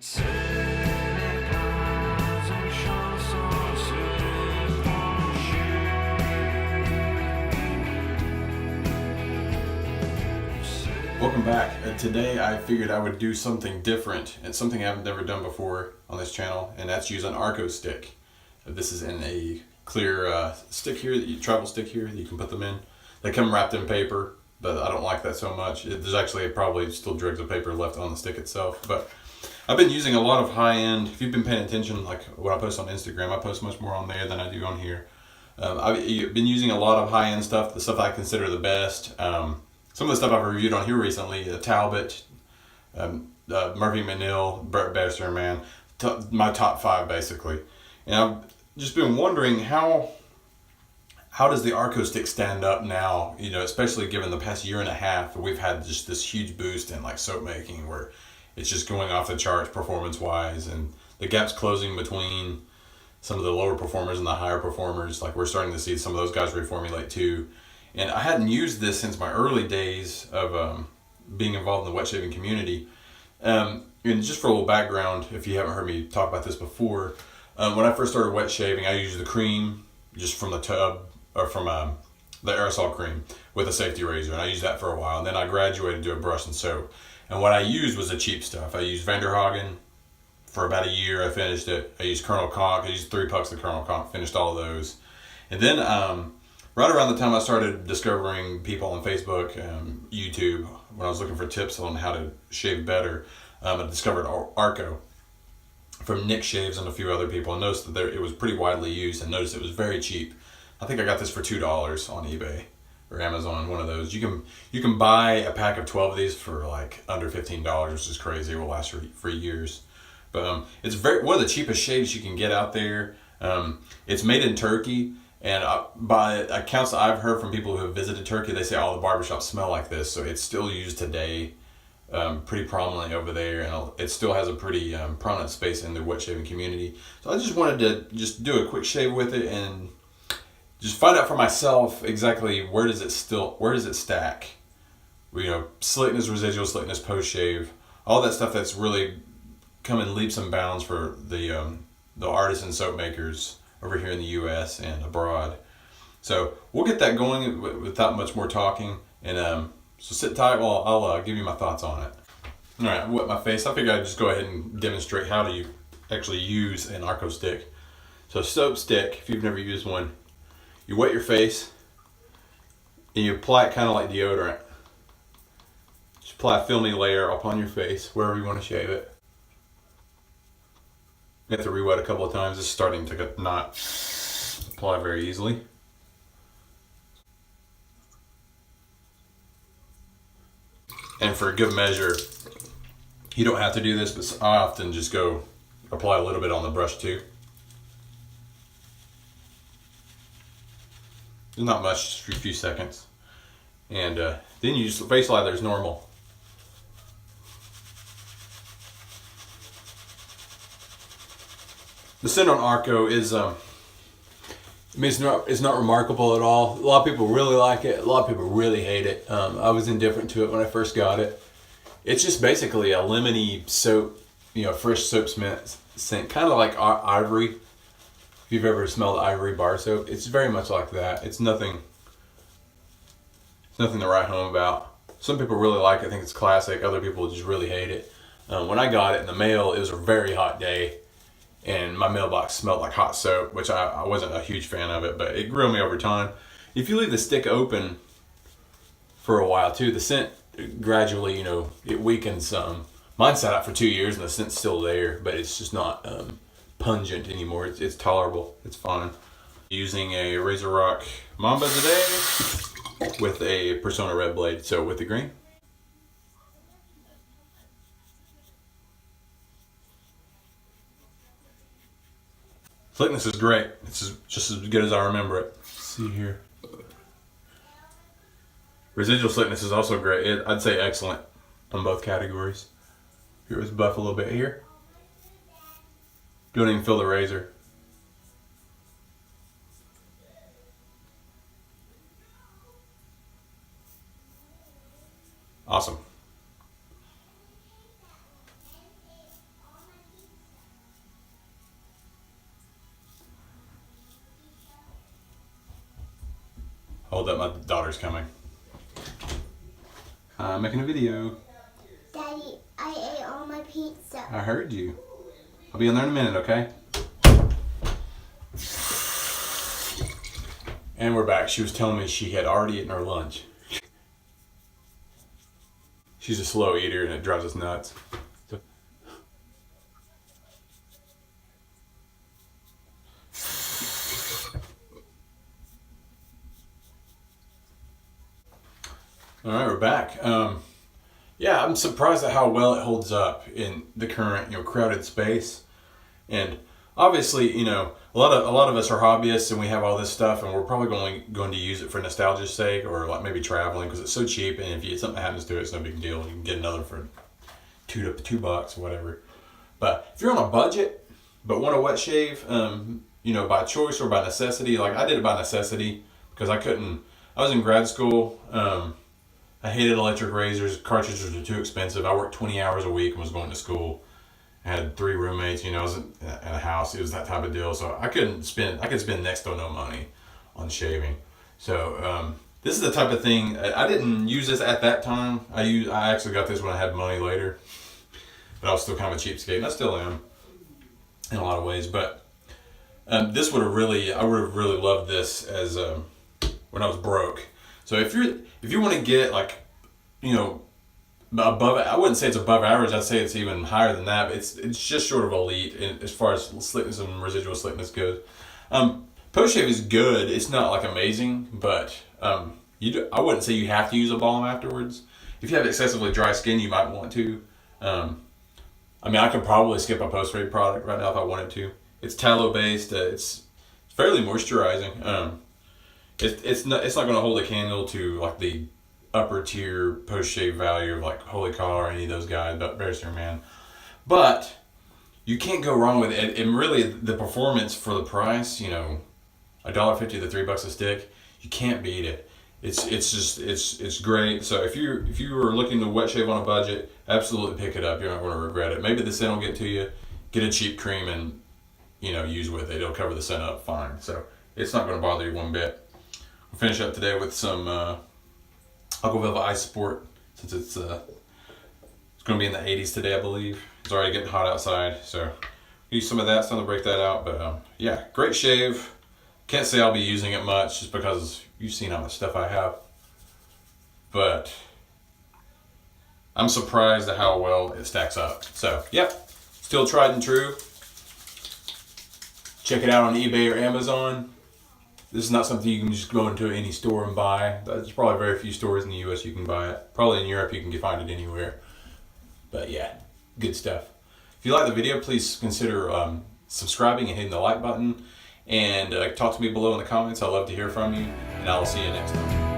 Welcome back. Today I figured I would do something different and something I've never done before on this channel, and that's use an Arko stick. This is in a clear stick here, travel stick here that you can put them in. They come wrapped in paper, but I don't like that so much. There's actually probably still dregs of paper left on the stick itself, but I've been using a lot of high-end. If you've been paying attention, like when I post on Instagram, I post much more on there than I do on here. I've been using a lot of high-end stuff, the stuff I consider the best. Some of the stuff I've reviewed on here recently, Talbot, Murphy McNeil, Brett Bester, man, my top 5 basically. And I've just been wondering how does the Arko stick stand up now, you know, especially given the past year and a half, we've had just this huge boost in like soap making where it's just going off the charts performance wise, and the gap's closing between some of the lower performers and the higher performers. Like we're starting to see some of those guys reformulate too. And I hadn't used this since my early days of being involved in the wet shaving community. And just for a little background, if you haven't heard me talk about this before, when I first started wet shaving, I used the cream just from the tub, or from the aerosol cream with a safety razor. And I used that for a while. And then I graduated to a brush and soap. And what I used was the cheap stuff. I used Vanderhagen for about a year. I finished it. I used Colonel Conk. I used 3 pucks of Colonel Conk, finished all of those. And then right around the time I started discovering people on Facebook, YouTube, when I was looking for tips on how to shave better, I discovered Arko from Nick Shaves and a few other people, and noticed that it was pretty widely used, and noticed it was very cheap. I think I got this for $2 on eBay or Amazon, one of those. You can buy a pack of 12 of these for like under $15, which is crazy. It will last for years. But it's one of the cheapest shaves you can get out there. It's made in Turkey. And by accounts that I've heard from people who have visited Turkey, they say all the barbershops smell like this. So it's still used today pretty prominently over there. And it still has a pretty prominent space in the wet shaving community. So I just wanted to just do a quick shave with it and just find out for myself exactly where does it stack. You know, slickness, residual slickness, post shave, all that stuff that's really come in leaps and bounds for the artisan soap makers over here in the U.S. and abroad. So we'll get that going without much more talking. And so sit tight while I'll give you my thoughts on it. All right, I wet my face. I figured I'd just go ahead and demonstrate how to actually use an Arko stick. So soap stick, if you've never used one, you wet your face and you apply it kind of like deodorant. Just apply a filmy layer upon your face, wherever you want to shave it. You have to re-wet a couple of times. It's starting to not apply very easily. And for a good measure, you don't have to do this, but I often just go apply a little bit on the brush too. There's not much, just a few seconds. And then you just face lather as normal. The scent on Arko is, I mean, it's not remarkable at all. A lot of people really like it. A lot of people really hate it. I was indifferent to it when I first got it. It's just basically a lemony soap, you know, fresh soap scent, kind of like ivory. If you've ever smelled ivory bar soap, it's very much like that. It's nothing to write home about. Some people really like it, think it's classic. Other people just really hate it. When I got it in the mail, it was a very hot day. And my mailbox smelled like hot soap, which I wasn't a huge fan of it, but it grew on me over time. If you leave the stick open for a while too, the scent gradually, you know, it weakens some. Mine sat out for 2 years and the scent's still there, but it's just not pungent anymore. It's tolerable. It's fine. Using a Razor Rock Mamba today with a Persona Red blade, so with the green. Slickness is great. It's just as good as I remember it. Let's see here. Residual slickness is also great. I'd say excellent on both categories. Here was buff a little bit here. Don't even feel the razor. Awesome. Hold up, my daughter's coming. I'm making a video. Daddy, I ate all my pizza. I heard you. I'll be in there in a minute, okay? And we're back. She was telling me she had already eaten her lunch. She's a slow eater and it drives us nuts. All right, we're back. Yeah, I'm surprised at how well it holds up in the current, crowded space. And obviously, a lot of us are hobbyists and we have all this stuff, and we're probably going to use it for nostalgia's sake, or like maybe traveling because it's so cheap. And if something happens to it, it's no big deal. You can get another for $2 or whatever. But if you're on a budget but want a wet shave, by choice or by necessity, like I did it by necessity because I was in grad school. I hated electric razors. Cartridges were too expensive. I worked 20 hours a week and was going to school. I had 3 roommates. I was in a house. It was that type of deal. So I could spend next to no money on shaving. So this is the type of thing. I didn't use this at that time. I actually got this when I had money later. But I was still kind of a cheapskate, and I still am in a lot of ways. But I would have really loved this as when I was broke. So if you want to get above, I wouldn't say it's above average. I'd say it's even higher than that. But it's just short of elite as far as slickness and residual slickness goes. Post shave is good. It's not like amazing, but I wouldn't say you have to use a balm afterwards. If you have excessively dry skin, you might want to. I could probably skip a post shave product right now if I wanted to. It's tallow based. It's fairly moisturizing. It's not going to hold a candle to like the upper tier post shave value of like Holy Cow or any of those guys, but Bear Man. But you can't go wrong with it. And really, the performance for the price, $1.50 to $3 a stick, you can't beat it. It's great. So if you were looking to wet shave on a budget, absolutely pick it up. You're not going to regret it. Maybe the scent will get to you. Get a cheap cream and use with it. It'll cover the scent up fine. So it's not going to bother you one bit. We'll finish up today with some Aqua Velva Ice Sport, since it's going to be in the 80s today, I believe. It's already getting hot outside, so use some of that. It's time to break that out. But yeah, great shave. Can't say I'll be using it much just because you've seen how much stuff I have. But I'm surprised at how well it stacks up. So yep, still tried and true. Check it out on eBay or Amazon. This is not something you can just go into any store and buy. There's probably very few stores in the US you can buy it. Probably in Europe you can find it anywhere. But yeah, good stuff. If you like the video, please consider subscribing and hitting the like button. And talk to me below in the comments. I'd love to hear from you. And I will see you next time.